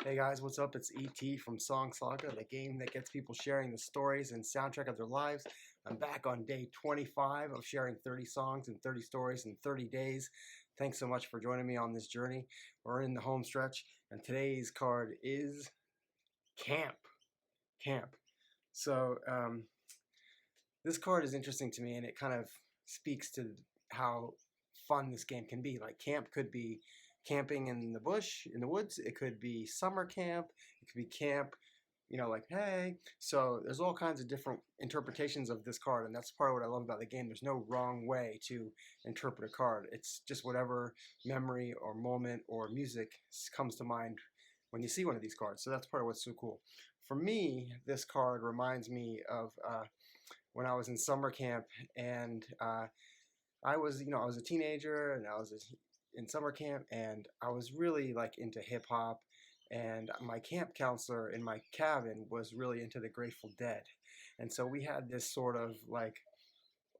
Hey guys, what's up? It's ET from SongSaga, the game that gets people sharing the stories and soundtrack of their lives. I'm back on day 25 of sharing 30 songs and 30 stories in 30 days. Thanks so much for joining me on this journey. We're in the home stretch, and today's card is Camp. Camp. So, this card is interesting to me, and it kind of speaks to how fun this game can be. Like, camp could be camping in the bush, in the woods. It could be summer camp. It could be camp, like, hey. So there's all kinds of different interpretations of this card, and that's part of what I love about the game. There's no wrong way to interpret a card. It's just whatever memory or moment or music comes to mind when you see one of these cards. So that's part of what's so cool. For me, this card reminds me of when I was in summer camp, and I was a teenager, and in summer camp, and I was really like into hip hop, and my camp counselor in my cabin was really into the Grateful Dead, and so we had this sort of like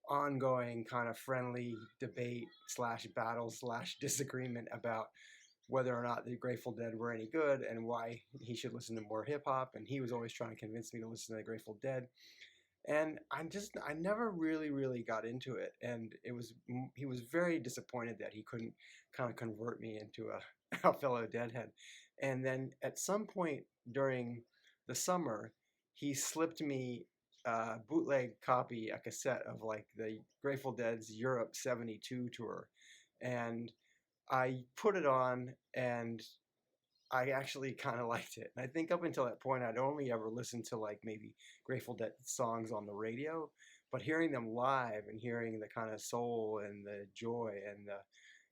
ongoing kind of friendly debate slash battle slash disagreement about whether or not the Grateful Dead were any good and why he should listen to more hip hop, and he was always trying to convince me to listen to the Grateful Dead. And I never really got into it, and he was very disappointed that he couldn't kind of convert me into a fellow Deadhead. And then at some point during the summer, he slipped me a bootleg copy, a cassette of like the Grateful Dead's Europe '72 tour, and I put it on, and I actually kind of liked it. And I think up until that point, I'd only ever listened to like maybe Grateful Dead songs on the radio, but hearing them live and hearing the kind of soul and the joy and the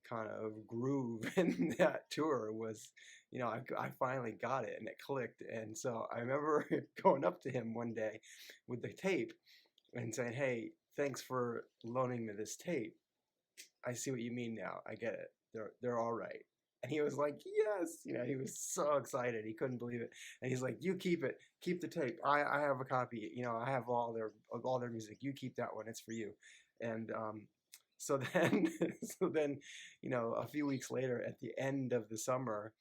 kind of groove in that tour was, I finally got it and it clicked. And so I remember going up to him one day with the tape and saying, "Hey, thanks for loaning me this tape. I see what you mean now. I get it. They're all right." And he was like, "Yes," he was so excited. He couldn't believe it. And he's like, "You keep it. Keep the tape. I have a copy. I have all their music. You keep that one. It's for you." And so then a few weeks later, at the end of the summer,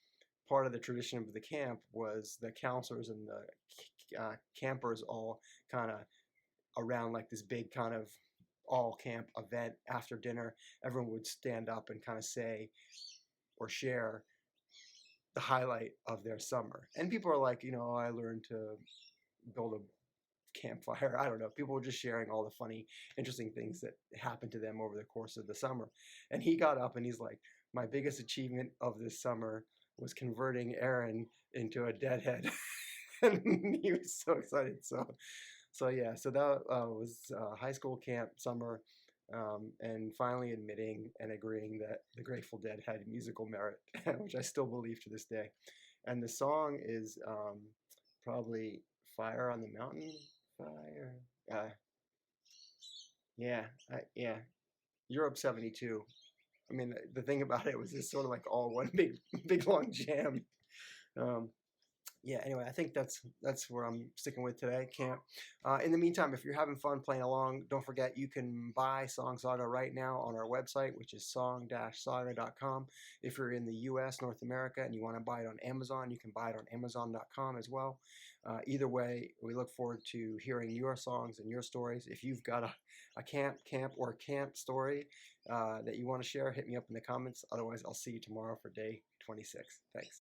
part of the tradition of the camp was the counselors and the campers all kind of around like this big kind of all camp event after dinner. Everyone would stand up and kind of say or share the highlight of their summer. And people are like, I learned to build a campfire. I don't know. People were just sharing all the funny, interesting things that happened to them over the course of the summer. And he got up and he's like, "My biggest achievement of this summer was converting Aaron into a deadhead." And he was so excited. So that was high school camp summer, and finally admitting and agreeing that the Grateful Dead had musical merit, which I still believe to this day. And the song is probably "Fire on the Mountain." Fire. Yeah. Europe '72. I mean, the thing about it was just sort of like all one big long jam. Um, yeah, anyway, I think that's where I'm sticking with today. Camp. In the meantime, if you're having fun playing along, don't forget you can buy SongSaga right now on our website, which is song-saga.com. If you're in the U.S., North America, and you want to buy it on Amazon, you can buy it on amazon.com as well. Either way, we look forward to hearing your songs and your stories. If you've got a camp story that you want to share, hit me up in the comments. Otherwise, I'll see you tomorrow for day 26. Thanks.